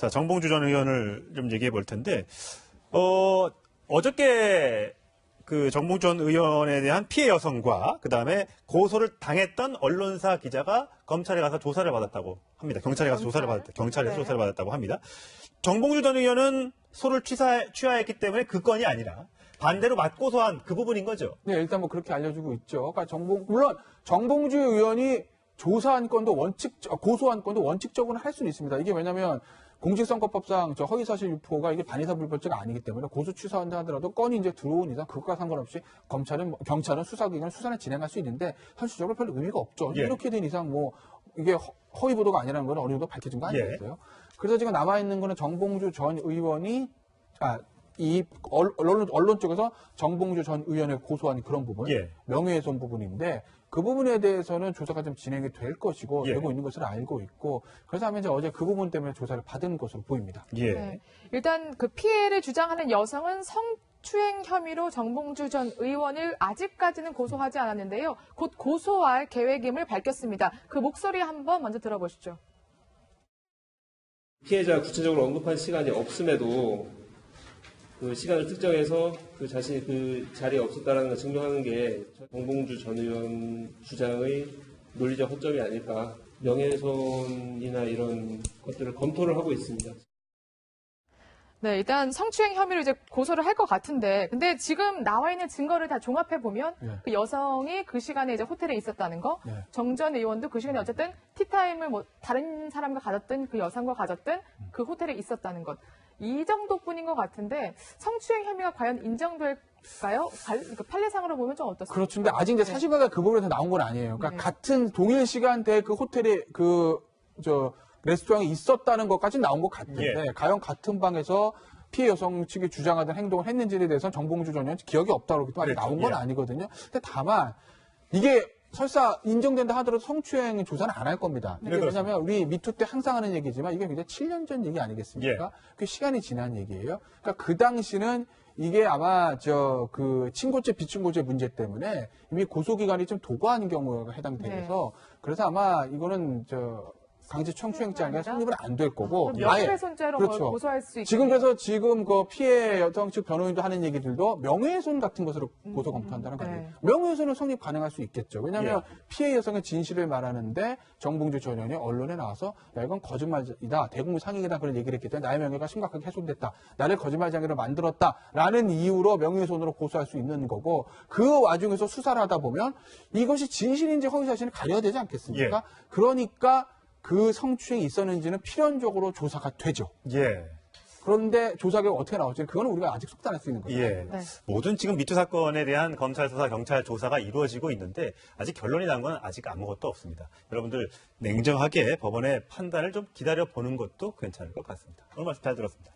자, 정봉주 전 의원을 좀 얘기해 볼 텐데, 어저께 그 정봉주 전 의원에 대한 피해 여성과 그 다음에 고소를 당했던 언론사 기자가 검찰에 가서 조사를 받았다고 합니다. 경찰에 가서 경찰에서 조사를 받았다고 합니다. 정봉주 전 의원은 소를 취하했기 때문에 그 건이 아니라 반대로 맞고소한 그 부분인 거죠. 네, 일단 뭐 그렇게 알려주고 있죠. 그러니까 물론 정봉주 의원이 조사한 건도 고소한 건도 원칙적으로 할 수는 있습니다. 이게 왜냐면 공직선거법상 허위사실 유포가 이게 반의사 불벌죄가 아니기 때문에 고소 취소한다 하더라도 건이 이제 들어온 이상 그것과 상관없이 경찰은 수사기관을 수사를 진행할 수 있는데 현실적으로 별 의미가 없죠. 예. 이렇게 된 이상 뭐 이게 허위 보도가 아니라는 건 어느 정도 밝혀진 거 아니겠어요? 예. 그래서 지금 남아 있는 거는 정봉주 전 의원이 이 언론 쪽에서 정봉주 전 의원을 고소한 그런 부분, 예. 명예훼손 부분인데 그 부분에 대해서는 조사가 좀 진행이 될 것이고 예. 되고 있는 것을 알고 있고 그래서 하면 이제 어제 그 부분 때문에 조사를 받은 것으로 보입니다. 예. 네. 일단 그 피해를 주장하는 여성은 성추행 혐의로 정봉주 전 의원을 아직까지는 고소하지 않았는데요. 곧 고소할 계획임을 밝혔습니다. 그 목소리 한번 먼저 들어보시죠. 피해자 구체적으로 언급한 시간이 없음에도 그 시간을 특정해서 그 자신이 그 자리에 없었다는 걸 증명하는 게 정봉주 전 의원 주장의 논리적 허점이 아닐까. 명예훼손이나 이런 것들을 검토를 하고 있습니다. 네, 일단 성추행 혐의로 이제 고소를 할 것 같은데, 근데 지금 나와 있는 증거를 다 종합해 보면 그 여성이 그 시간에 이제 호텔에 있었다는 거, 정 전 의원도 그 시간에 어쨌든 티타임을 뭐 다른 사람과 가졌든 그 여성과 가졌든 그 호텔에 있었다는 것. 이 정도뿐인 것 같은데 성추행 혐의가 과연 인정될까요? 판례상으로 보면 좀 어떻습니까? 그렇죠. 근데 아직 이제 사실관계가 그 부분에서 나온 건 아니에요. 그러니까 같은 동일 시간대에 그 호텔에 레스토랑에 있었다는 것까지 나온 것 같은데 과연 같은 방에서 피해 여성 측이 주장하던 행동을 했는지에 대해서는 정봉주 전 의원 기억이 없다고 그렇기 때문에 나온 건 아니거든요. 근데 다만 이게 설사 인정된다 하더라도 성추행 조사는 안 할 겁니다. 이게 왜냐하면 우리 미투 때 항상 하는 얘기지만 이게 굉장히 7년 전 얘기 아니겠습니까? 그 시간이 지난 얘기예요. 그러니까 그 당시는 이게 아마 그 친고죄 비친고죄 문제 때문에 이미 고소기간이 좀 도구한 경우가 해당돼서 그래서 아마 이거는 강제 청추행죄 아니라 성립은 안 될 거고. 명예훼손죄로 고소할 수 있고. 지금 그래서 그 피해 여성 측 변호인도 하는 얘기들도 명예훼손 같은 것으로 고소 검토한다는 거예요. 명예훼손은 성립 가능할 수 있겠죠. 왜냐하면 피해 여성의 진실을 말하는데 정봉주 전 의원이 언론에 나와서 야 이건 거짓말이다. 대국민 상익이다. 그런 얘기를 했기 때문에 나의 명예가 심각하게 훼손됐다. 나를 거짓말쟁이로 만들었다라는 이유로 명예훼손으로 고소할 수 있는 거고 그 와중에서 수사를 하다 보면 이것이 진실인지 허위사실을 가려야 되지 않겠습니까? 그러니까 그 성추행이 있었는지는 필연적으로 조사가 되죠. 그런데 조사 결과 어떻게 나올지 그건 우리가 아직 속단할 수 있는 거죠. 모든 지금 미투 사건에 대한 검찰 수사, 경찰 조사가 이루어지고 있는데 아직 결론이 난 건 아직 아무것도 없습니다. 여러분들 냉정하게 법원의 판단을 좀 기다려 보는 것도 괜찮을 것 같습니다. 오늘 말씀 잘 들었습니다.